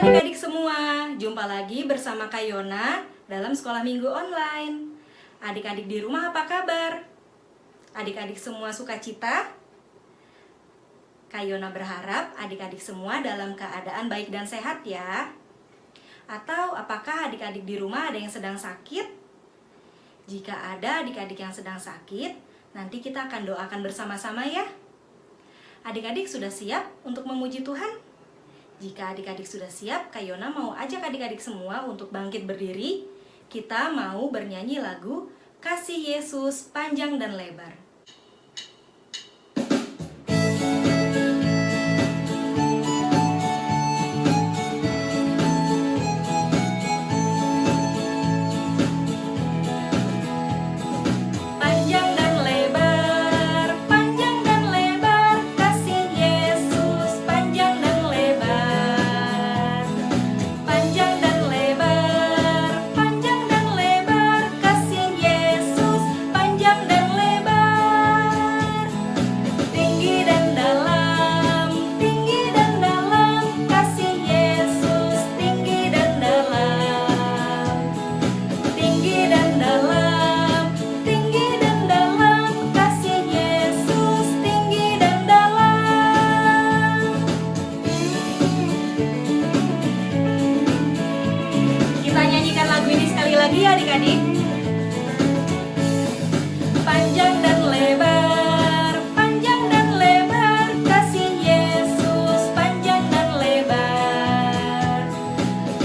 Adik-adik semua, jumpa lagi bersama Kak Yona dalam sekolah minggu online. Adik-adik di rumah apa kabar? Adik-adik semua sukacita? Kak Yona berharap adik-adik semua dalam keadaan baik dan sehat ya. Atau apakah adik-adik di rumah ada yang sedang sakit? Jika ada adik-adik yang sedang sakit, nanti kita akan doakan bersama-sama ya. Adik-adik sudah siap untuk memuji Tuhan? Jika adik-adik sudah siap, Kak Yona mau ajak adik-adik semua untuk bangkit berdiri. Kita mau bernyanyi lagu Kasih Yesus Panjang dan Lebar. Lagi adik-adik, panjang dan lebar, panjang dan lebar, kasih Yesus panjang dan lebar,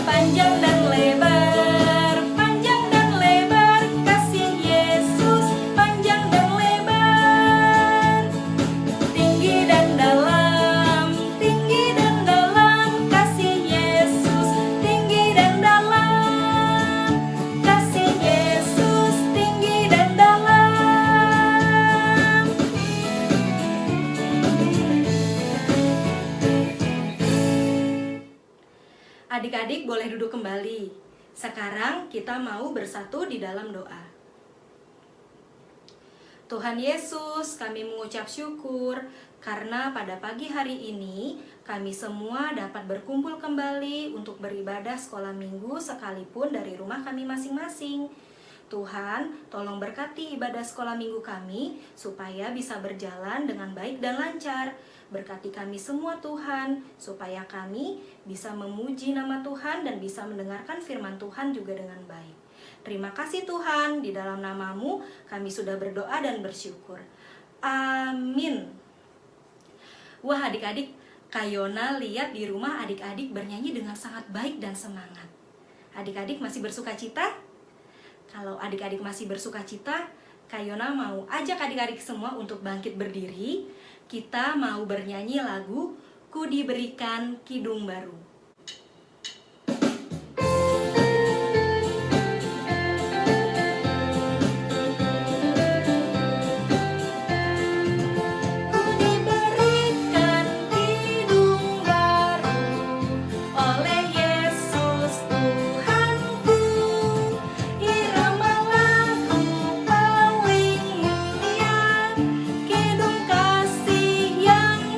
panjang dan lebar, panjang dan lebar, kasih Yesus panjang dan lebar, tinggi dan dalam, kasih Yesus tinggi dan dalam. Adik-adik boleh duduk kembali. Sekarang kita mau bersatu di dalam doa. Tuhan Yesus, kami mengucap syukur karena pada pagi hari ini kami semua dapat berkumpul kembali untuk beribadah sekolah minggu sekalipun dari rumah kami masing-masing. Tuhan, tolong berkati ibadah sekolah minggu kami supaya bisa berjalan dengan baik dan lancar. Berkati kami semua Tuhan, supaya kami bisa memuji nama Tuhan dan bisa mendengarkan firman Tuhan juga dengan baik. Terima kasih Tuhan, di dalam nama-Mu kami sudah berdoa dan bersyukur. Amin. Wah adik-adik, Kak Yona lihat di rumah adik-adik bernyanyi dengan sangat baik dan semangat. Adik-adik masih bersukacita? Kalau adik-adik masih bersukacita, Kak Yona mau ajak adik-adik semua untuk bangkit berdiri. Kita mau bernyanyi lagu Ku Diberikan Kidung Baru. Yang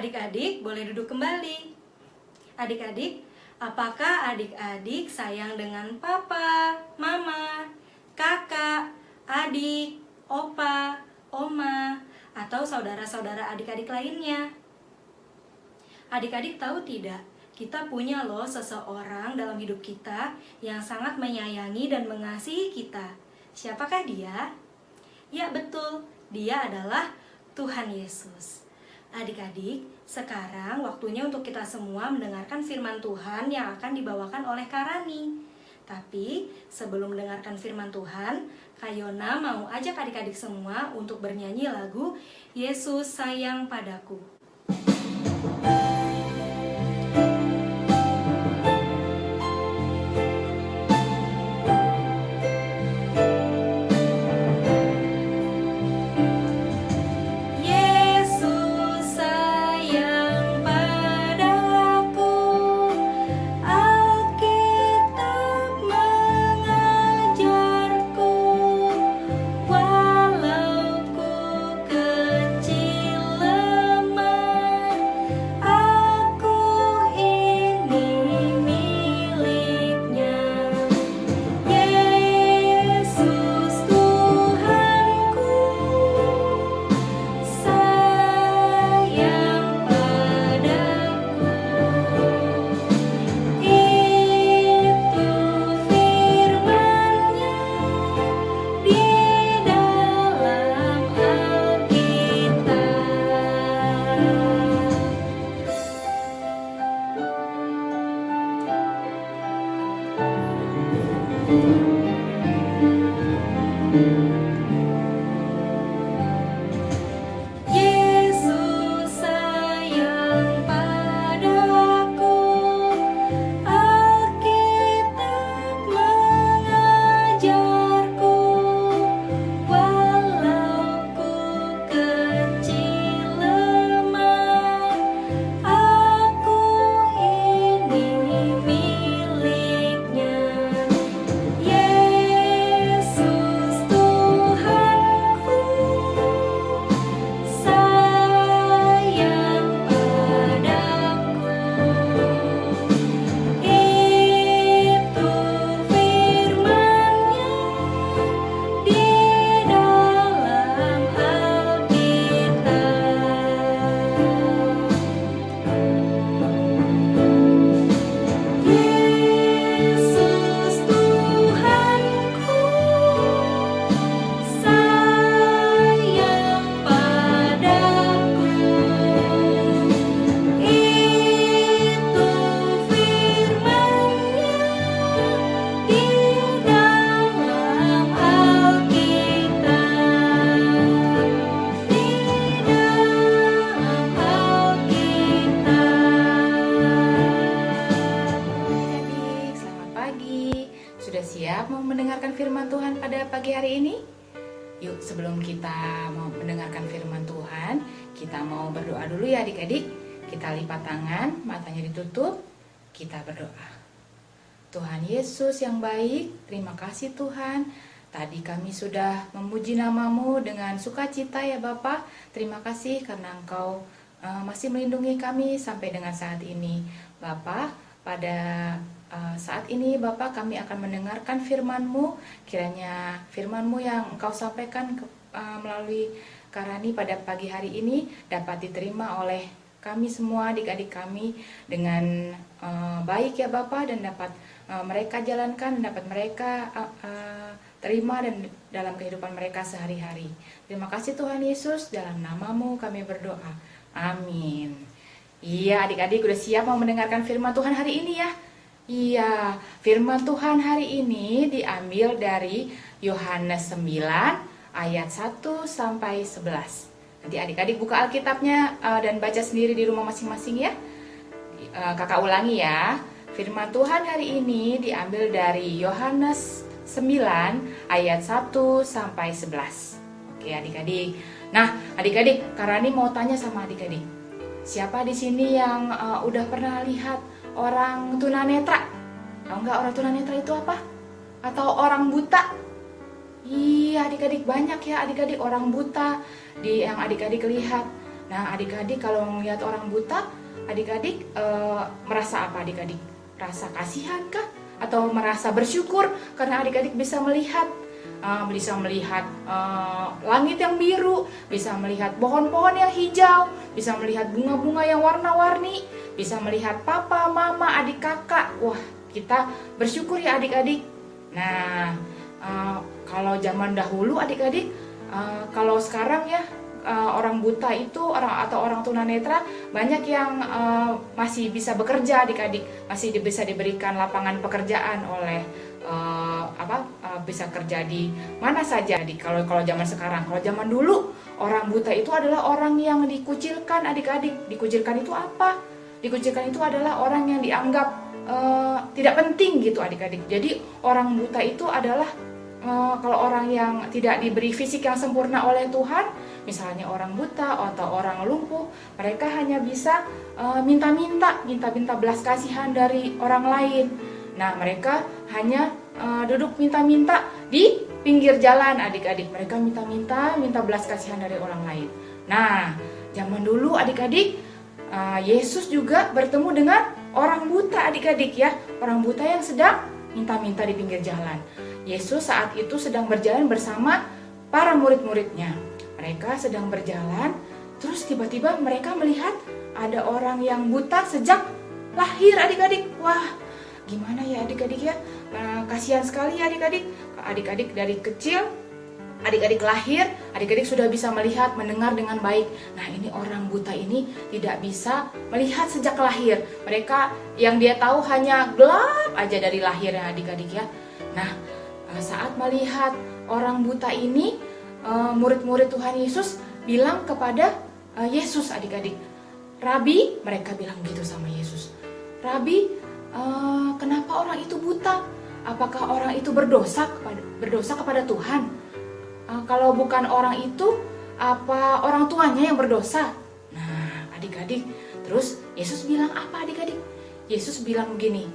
Adik-adik boleh duduk kembali. Adik-adik, apakah adik-adik sayang dengan papa, mama, kakak, adik, opa, oma, atau saudara-saudara adik-adik lainnya? Adik-adik tahu tidak, kita punya loh seseorang dalam hidup kita yang sangat menyayangi dan mengasihi kita. Siapakah dia? Ya betul, dia adalah Tuhan Yesus. Adik-adik, sekarang waktunya untuk kita semua mendengarkan firman Tuhan yang akan dibawakan oleh Karani. Tapi sebelum mendengarkan firman Tuhan, Kayona mau ajak adik-adik semua untuk bernyanyi lagu Yesus Sayang Padaku. Mendengarkan firman Tuhan pada pagi hari ini? Yuk, sebelum kita mau mendengarkan firman Tuhan, kita mau berdoa dulu ya adik-adik. Kita lipat tangan, matanya ditutup, kita berdoa. Tuhan Yesus yang baik, terima kasih Tuhan. Tadi kami sudah memuji nama-Mu dengan sukacita ya Bapa. Terima kasih karena Engkau masih melindungi kami sampai dengan saat ini. Bapa, pada saat ini Bapak kami akan mendengarkan firman-Mu. Kiranya firman-Mu yang Engkau sampaikan melalui Karani pada pagi hari ini dapat diterima oleh kami semua, adik-adik kami dengan baik ya Bapak, dan dapat mereka jalankan, dan dapat mereka terima dan dalam kehidupan mereka sehari-hari. Terima kasih Tuhan Yesus, dalam nama-Mu kami berdoa. Amin. Iya, adik-adik udah siap mau mendengarkan firman Tuhan hari ini ya? Iya, firman Tuhan hari ini diambil dari Yohanes 9 ayat 1 sampai 11. Nanti adik-adik buka Alkitabnya dan baca sendiri di rumah masing-masing ya. Kakak ulangi ya. Firman Tuhan hari ini diambil dari Yohanes 9 ayat 1 sampai 11. Oke adik-adik. Nah, adik-adik, Karani mau tanya sama adik-adik. Siapa di sini yang udah pernah lihat orang tunanetra? Tahu nggak orang tunanetra itu apa? Atau orang buta? Iya adik-adik, banyak ya adik-adik orang buta yang adik-adik lihat. Nah, adik-adik kalau melihat orang buta, adik-adik merasa apa adik-adik? Rasa kasihan kah? Atau merasa bersyukur karena adik-adik bisa melihat langit yang biru, bisa melihat pohon-pohon yang hijau, bisa melihat bunga-bunga yang warna-warni, bisa melihat papa, mama, adik, kakak. Wah, kita bersyukur ya adik-adik. Nah, kalau zaman dahulu adik-adik, kalau sekarang ya orang buta itu orang tunanetra banyak yang masih bisa bekerja adik-adik, masih bisa diberikan lapangan pekerjaan oleh bisa kerja di mana saja. Kalau zaman sekarang, kalau zaman dulu orang buta itu adalah orang yang dikucilkan adik-adik. Dikucilkan itu apa? Dikucilkan itu adalah orang yang dianggap tidak penting gitu adik-adik. Jadi orang buta itu adalah kalau orang yang tidak diberi fisik yang sempurna oleh Tuhan, misalnya orang buta atau orang lumpuh, mereka hanya bisa minta-minta belas kasihan dari orang lain. Nah, mereka hanya duduk minta-minta di pinggir jalan adik-adik. Mereka minta belas kasihan dari orang lain. Nah, zaman dulu adik-adik, Yesus juga bertemu dengan orang buta adik-adik ya. Orang buta yang sedang minta-minta di pinggir jalan. Yesus saat itu sedang berjalan bersama para murid-muridnya. Mereka sedang berjalan, terus tiba-tiba mereka melihat ada orang yang buta sejak lahir adik-adik. Wah, gimana ya adik-adik ya? Kasihan sekali ya adik-adik. Adik-adik dari kecil, adik-adik lahir, adik-adik sudah bisa melihat, mendengar dengan baik. Nah, ini orang buta ini tidak bisa melihat sejak lahir. Mereka yang dia tahu hanya gelap aja dari lahirnya adik-adik ya. Nah, saat melihat orang buta ini, murid-murid Tuhan Yesus bilang kepada Yesus adik-adik, "Rabi," mereka bilang gitu sama Yesus, "Rabi, kenapa orang itu buta? Apakah orang itu berdosa kepada Tuhan? Kalau bukan orang itu, apa orang tuanya yang berdosa?" Nah, adik-adik, terus Yesus bilang apa adik-adik? Yesus bilang begini,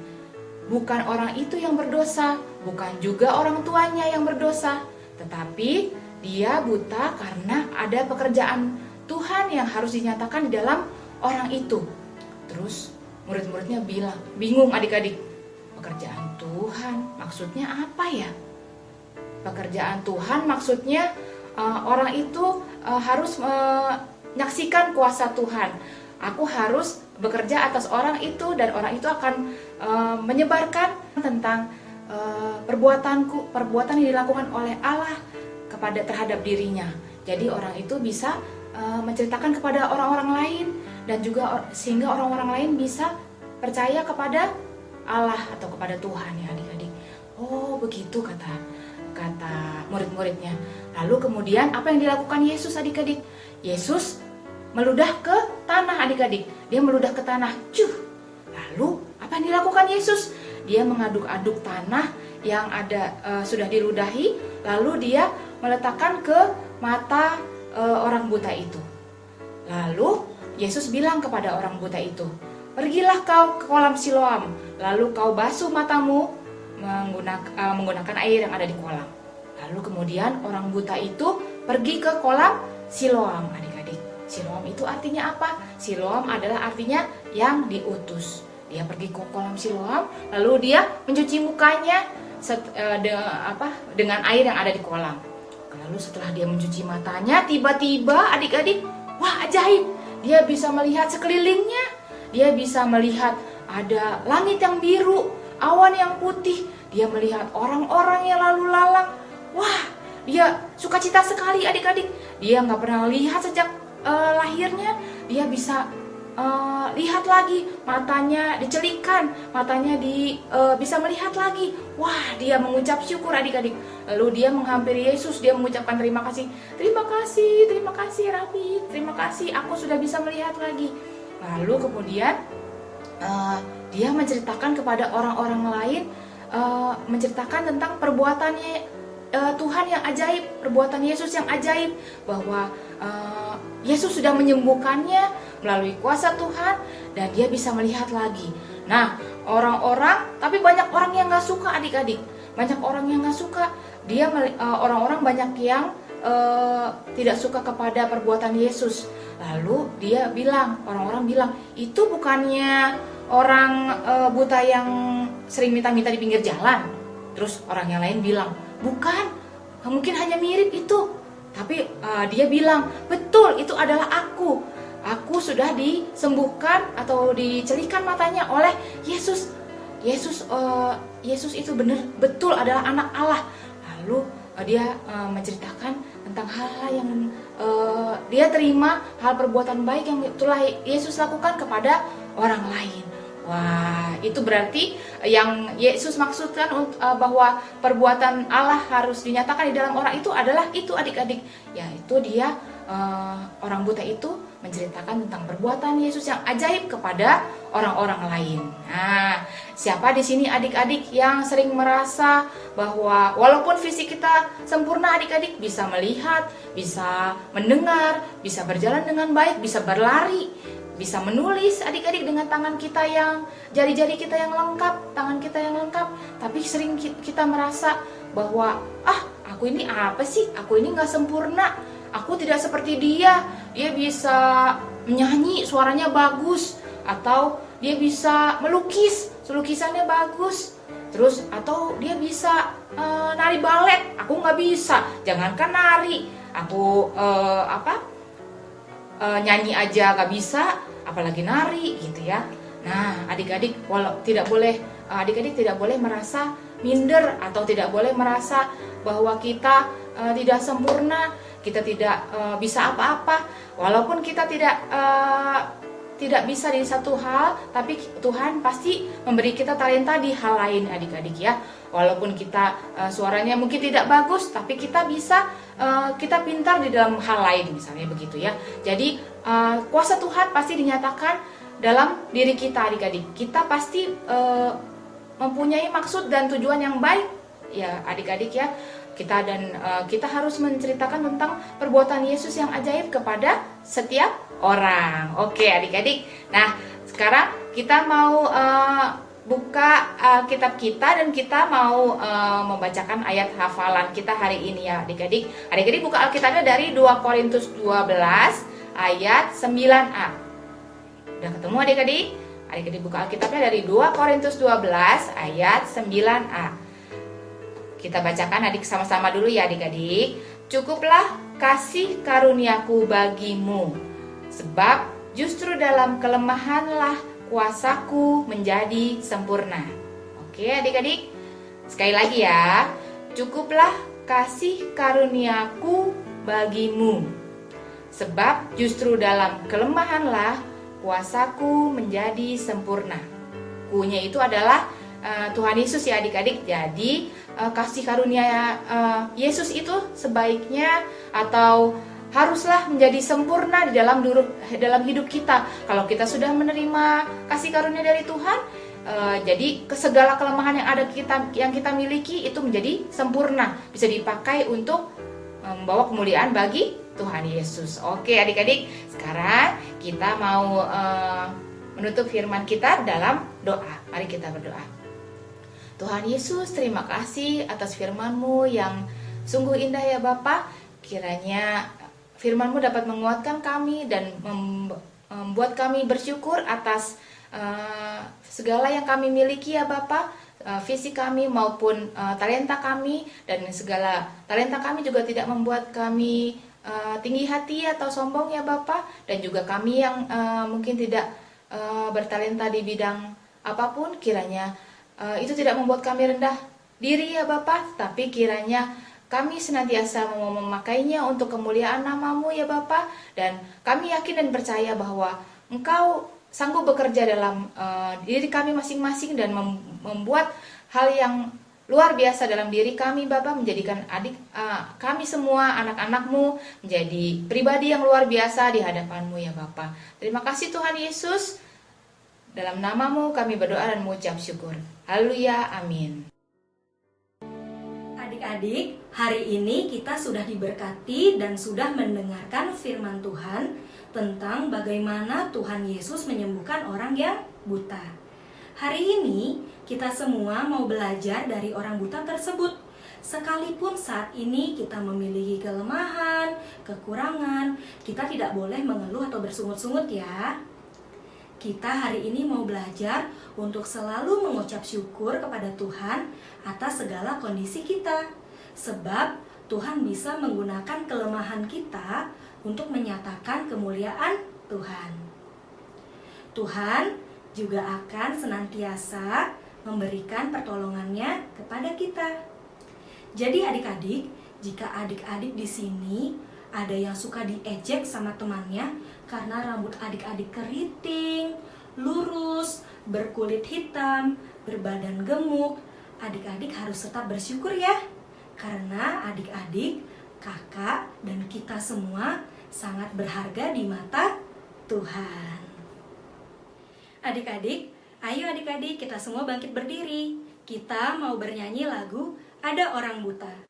"Bukan orang itu yang berdosa, bukan juga orang tuanya yang berdosa, tetapi dia buta karena ada pekerjaan Tuhan yang harus dinyatakan di dalam orang itu." Terus murid-muridnya bilang, bingung adik-adik, pekerjaan Tuhan maksudnya apa ya? Pekerjaan Tuhan maksudnya orang itu harus menyaksikan kuasa Tuhan. Aku harus bekerja atas orang itu dan orang itu akan menyebarkan tentang perbuatan yang dilakukan oleh Allah terhadap dirinya. Jadi orang itu bisa menceritakan kepada orang-orang lain dan juga sehingga orang-orang lain bisa percaya kepada Allah atau kepada Tuhan ya adik-adik. Oh, begitu kata murid-muridnya. Lalu kemudian apa yang dilakukan Yesus adik-adik? Yesus meludah ke tanah adik-adik. Dia meludah ke tanah. Lalu apa yang dilakukan Yesus? Dia mengaduk-aduk tanah yang ada sudah diludahi, lalu dia meletakkan ke mata orang buta itu. Lalu Yesus bilang kepada orang buta itu, "Pergilah kau ke kolam Siloam, lalu kau basuh matamu menggunakan air yang ada di kolam." Lalu kemudian orang buta itu pergi ke kolam Siloam adik-adik. Siloam itu artinya apa? Siloam adalah artinya yang diutus. Dia pergi ke kolam Siloam, lalu dia mencuci mukanya dengan air yang ada di kolam. Lalu setelah dia mencuci matanya, tiba-tiba adik-adik, wah ajaib, dia bisa melihat sekelilingnya. Dia bisa melihat ada langit yang biru, awan yang putih. Dia melihat orang-orang yang lalu lalang. Wah, dia sukacita sekali adik-adik. Dia nggak pernah lihat sejak lahirnya. Dia bisa lihat lagi, matanya dicelikan, matanya bisa melihat lagi. Wah, dia mengucap syukur adik-adik. Lalu dia menghampiri Yesus, dia mengucapkan terima kasih. Terima kasih Rabi, terima kasih, aku sudah bisa melihat lagi. Lalu kemudian dia menceritakan kepada orang-orang lain, menceritakan tentang perbuatannya Tuhan yang ajaib, perbuatan Yesus yang ajaib, bahwa Yesus sudah menyembuhkannya melalui kuasa Tuhan dan dia bisa melihat lagi. Nah, tapi banyak orang yang nggak suka adik-adik, banyak orang yang nggak suka. Orang-orang banyak yang tidak suka kepada perbuatan Yesus. Lalu dia bilang, orang-orang bilang, itu bukannya orang buta yang sering minta-minta di pinggir jalan. Terus orang yang lain bilang, bukan, mungkin hanya mirip itu. Tapi dia bilang, betul, itu adalah aku. Aku sudah disembuhkan atau dicelikan matanya oleh Yesus. Yesus itu betul adalah anak Allah. Lalu dia menceritakan tentang hal-hal yang dia terima, hal perbuatan baik yang telah Yesus lakukan kepada orang lain. Wah, itu berarti yang Yesus maksudkan bahwa perbuatan Allah harus dinyatakan di dalam orang itu adalah itu adik-adik, yaitu dia orang buta itu menceritakan tentang perbuatan Yesus yang ajaib kepada orang-orang lain. Nah, siapa di sini adik-adik yang sering merasa bahwa walaupun fisik kita sempurna, adik-adik bisa melihat, bisa mendengar, bisa berjalan dengan baik, bisa berlari, bisa menulis adik-adik dengan tangan kita yang jari-jari kita yang lengkap, tangan kita yang lengkap, tapi sering kita merasa bahwa aku ini apa sih? Aku ini nggak sempurna. Aku tidak seperti dia. Dia bisa menyanyi, suaranya bagus, atau dia bisa melukis, lukisannya bagus. Terus atau dia bisa nari balet. Aku nggak bisa. Jangankan nari, aku nyanyi aja gak bisa, apalagi nari gitu ya. Nah, adik-adik adik-adik tidak boleh merasa minder atau tidak boleh merasa bahwa kita tidak sempurna, kita tidak bisa apa-apa. Walaupun kita tidak bisa di satu hal, tapi Tuhan pasti memberi kita talenta di hal lain adik-adik ya. Walaupun kita suaranya mungkin tidak bagus, tapi kita bisa kita pintar di dalam hal lain misalnya begitu ya. Jadi kuasa Tuhan pasti dinyatakan dalam diri kita adik-adik. Kita pasti mempunyai maksud dan tujuan yang baik ya adik-adik ya. Kita harus menceritakan tentang perbuatan Yesus yang ajaib kepada setiap orang. Oke adik-adik. Nah sekarang kita mau buka kitab kita dan kita mau membacakan ayat hafalan kita hari ini ya adik-adik. Adik-adik buka Alkitabnya dari 2 Korintus 12 ayat 9a. Udah ketemu adik-adik? Adik-adik buka Alkitabnya dari 2 Korintus 12 ayat 9a. Kita bacakan adik sama-sama dulu ya adik-adik. Cukuplah kasih karuniaku bagimu, sebab justru dalam kelemahanlah kuasaku menjadi sempurna. Oke adik-adik, sekali lagi ya. Cukuplah kasih karuniaku bagimu, sebab justru dalam kelemahanlah kuasaku menjadi sempurna. Kunya itu adalah Tuhan Yesus ya adik-adik. Jadi kasih karunia Yesus itu sebaiknya atau haruslah menjadi sempurna di dalam hidup kita. Kalau kita sudah menerima kasih karunia dari Tuhan, jadi segala kelemahan yang kita miliki itu menjadi sempurna, bisa dipakai untuk membawa kemuliaan bagi Tuhan Yesus. Oke adik-adik, sekarang kita mau menutup firman kita dalam doa. Mari kita berdoa. Tuhan Yesus, terima kasih atas firman-Mu yang sungguh indah ya Bapa. Kiranya firman-Mu dapat menguatkan kami dan membuat kami bersyukur atas segala yang kami miliki ya Bapa, fisik kami maupun talenta kami, dan segala talenta kami juga tidak membuat kami tinggi hati atau sombong ya Bapa, dan juga kami yang mungkin tidak bertalenta di bidang apapun, kiranya itu tidak membuat kami rendah diri ya Bapa, tapi kiranya kami senantiasa mau memakainya untuk kemuliaan nama-Mu ya Bapa, dan kami yakin dan percaya bahwa Engkau sanggup bekerja dalam diri kami masing-masing dan membuat hal yang luar biasa dalam diri kami Bapa, menjadikan kami semua anak-anak-Mu menjadi pribadi yang luar biasa di hadapan-Mu ya Bapa. Terima kasih Tuhan Yesus. Dalam nama-Mu kami berdoa dan mengucap syukur. Haleluya, amin. Adik-adik, hari ini kita sudah diberkati dan sudah mendengarkan firman Tuhan tentang bagaimana Tuhan Yesus menyembuhkan orang yang buta. Hari ini kita semua mau belajar dari orang buta tersebut. Sekalipun saat ini kita memiliki kelemahan, kekurangan, kita tidak boleh mengeluh atau bersungut-sungut ya. Kita hari ini mau belajar untuk selalu mengucap syukur kepada Tuhan atas segala kondisi kita. Sebab Tuhan bisa menggunakan kelemahan kita untuk menyatakan kemuliaan Tuhan. Tuhan juga akan senantiasa memberikan pertolongannya kepada kita. Jadi adik-adik, jika adik-adik di sini ada yang suka diejek sama temannya karena rambut adik-adik keriting, lurus, berkulit hitam, berbadan gemuk, adik-adik harus tetap bersyukur ya. Karena adik-adik, kakak, dan kita semua sangat berharga di mata Tuhan. Adik-adik, ayo adik-adik kita semua bangkit berdiri. Kita mau bernyanyi lagu Ada Orang Buta.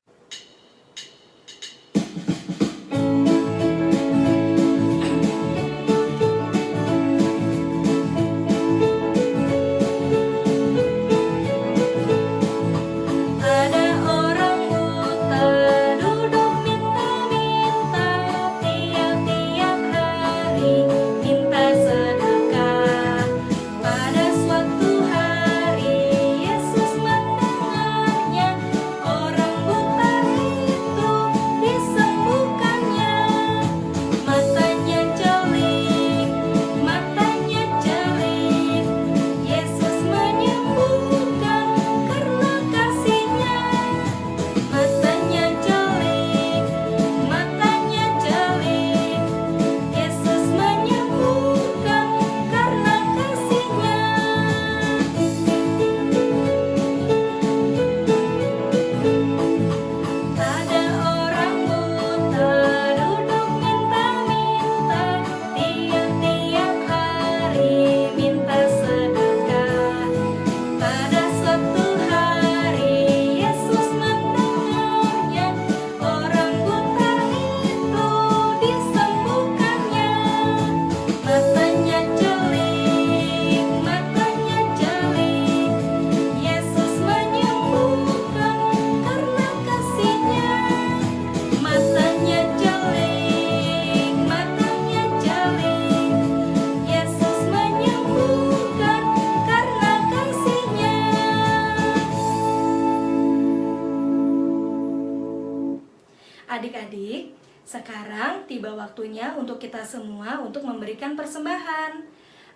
Adik-adik, sekarang tiba waktunya untuk kita semua untuk memberikan persembahan.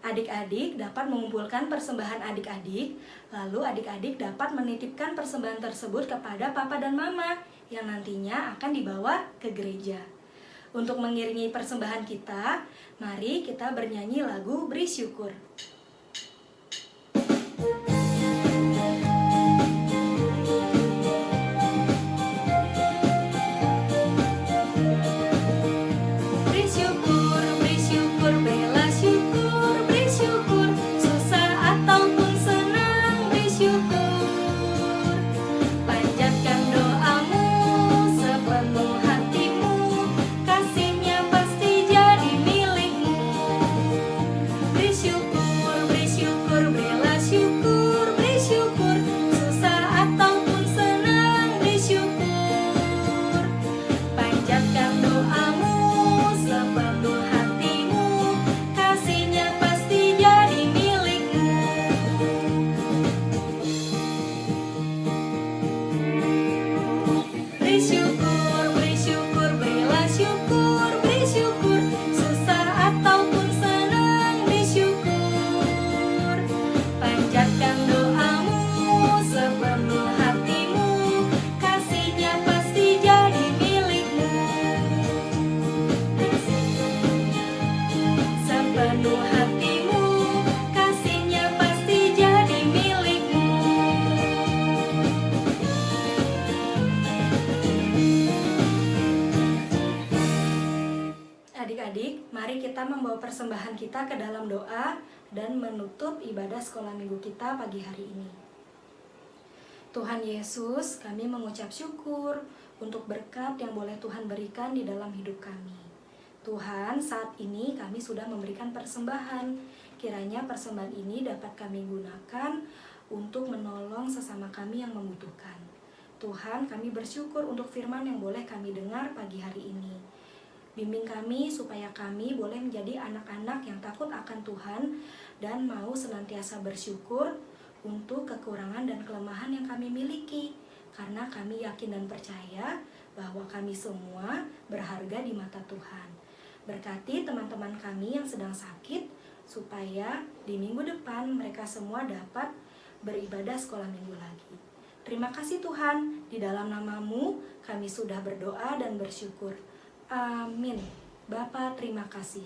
Adik-adik dapat mengumpulkan persembahan adik-adik, lalu adik-adik dapat menitipkan persembahan tersebut kepada papa dan mama yang nantinya akan dibawa ke gereja. Untuk mengiringi persembahan kita, mari kita bernyanyi lagu Beri Syukur. Adik-adik, mari kita membawa persembahan kita ke dalam doa dan menutup ibadah sekolah minggu kita pagi hari ini. Tuhan Yesus, kami mengucap syukur untuk berkat yang boleh Tuhan berikan di dalam hidup kami. Tuhan, saat ini kami sudah memberikan persembahan. Kiranya persembahan ini dapat kami gunakan untuk menolong sesama kami yang membutuhkan. Tuhan, kami bersyukur untuk firman yang boleh kami dengar pagi hari ini. Bimbing kami supaya kami boleh menjadi anak-anak yang takut akan Tuhan dan mau senantiasa bersyukur untuk kekurangan dan kelemahan yang kami miliki. Karena kami yakin dan percaya bahwa kami semua berharga di mata Tuhan. Berkati teman-teman kami yang sedang sakit, supaya di minggu depan mereka semua dapat beribadah sekolah minggu lagi. Terima kasih Tuhan, di dalam nama-Mu kami sudah berdoa dan bersyukur. Amin. Bapa, terima kasih.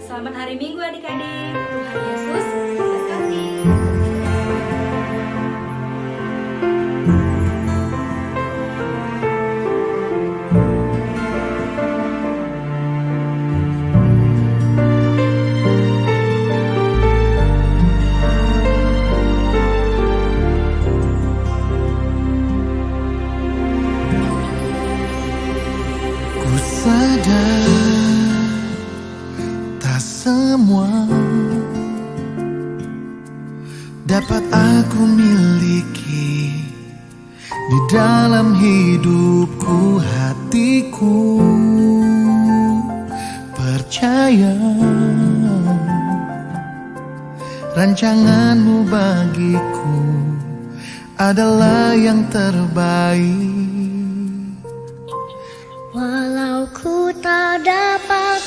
Selamat hari Minggu adik-adik. Tuhan Yesus memberkati. Ku sadar tak semua dapat aku miliki di dalam hidupku. Hatiku percaya rancangan-Mu bagiku adalah yang terbaik. Walau ku tak dapat